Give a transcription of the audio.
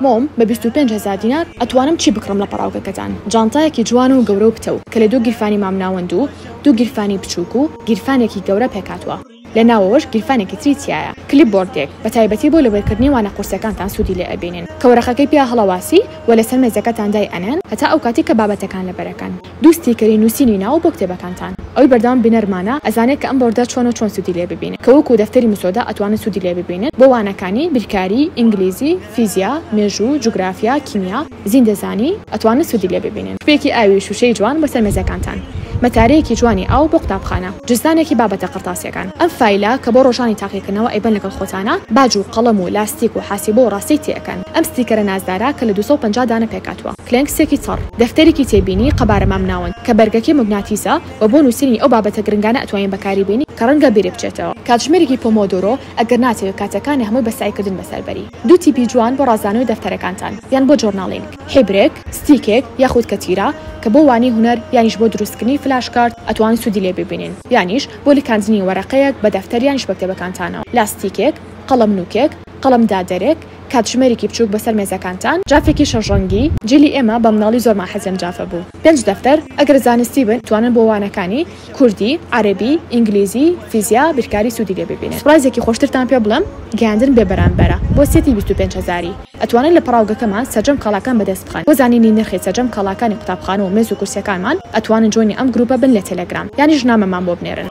مۆم بە 25,000 دینار ئەتوانم چی بکڕم لە پەراوگەکەتان جانتایەکی جوان و گەورە و پتە کە لە دوو گیرفانی مامناوەند و دوو گیرفانی بچووک و گیرفانێکی گەورە پێکاتوە لە ناوەوەش گیرفانێکی تری تایە کلیپ بۆردێک بە تایبەتی بۆ لەبەرکردنی وانە قورسەکانتان سوودی لێ ئەبینن کە وەرەقەکەی پیا هەڵەواسی و لەسەر مێزەکەتان دای ئەنێن هەتا ئەو کاتی کە بابەتەکان لەبەرەکەن دوو ستیکەری نووسینی ناو بۆ کتێبەکانتان ئەوی بەردەوام بنەرمانە ئەزانێت کە ئەم بۆردە چۆن سوودی لێ ببینن کە وەکو دەفتەری مسۆدا ئەتوانن سوودی لێ ببینن بۆ وانەکانی بیرکاری ئینگلیزی فیزیا مێژوو جوگرافیا کیمیا زیندەزانی ئەتوانن سوودی لێ ببینن پێکی ئاوی شوشەی جوان بەسەر مێزەکانتان مەتارەیەکی جوانی ئاو بۆ قوتابخانە جزدانێکی بابەتە قرتاسیەکان ئەم فایلە کە بۆ ڕۆژانی تاقیکردنەوە ئەیبەن لەگەڵ خۆتانە باج و قەڵەم و لاستیک و حاسیبە و ڕاستی تێەکەن ئەم ستیکەرە نازدارە کە لە 250 دانە پێکاتوە کلێنکسێکی چڕ دەفتەرێکی تێبینی قەبارە مامناوەند کە بەرگەکەی مۆگناتیسە و بۆ نووسینی ئەو بابەتە گرنگانە ئەتوانین بەکاری بینی کە ڕەنگە بیرێ بچێتەوە کاتژمێرێکی پۆمۆدۆرۆ ئەگەر ناتەوێت کاتەکانی هەمووی بەسایکردن بەسەربەری دوو تیپی جوان بۆ ڕازانەوەی دەفتەرەکانتان یان بۆ جۆرناڵینگ حیبرێک ستیکێک یاخود کەتیرە کە بۆ وانی هونەر یانیش بۆ دروستکردنی فلاشکارت ئەتوانن سوودی لێ ببینن یانیش بۆ لیکاندنی وەرەقەیەک بە دەفتەر یانیش بە کتێبەکانتانەوە لاستیکێک قەڵەم نووکێک قەڵەم دادەرێک کاتژمێرێکی بچووک بەسەر مێزەکانتان جافێکی شەژەنگی جلی ئێمە بە مناڵی زۆر ماحەزم جافە بوو 5 دەفتەر ئەگەر زانستی بن توانن بۆ وانەکانی کوردی عەربی ئینگلیزی فیزیا بیرکاری سوودی لێ ببینن سوپرایزێکی خۆشترتان پێ بڵم گەیاندن بێ بەرامبەرە بۆ سێتی 25,000 ئەتوانن لە پەراوگەکەمان سەرجەم کاڵاکان بەدەست بخەن بۆ زانینی نرخی سەرجەم کاڵاکانی قوتابخانە و مێز و کورسەکانمان ئەتوانن جۆنی ئەم گروپە بن لە تەلەگرام یانی ژنامەمان بۆ بنێرن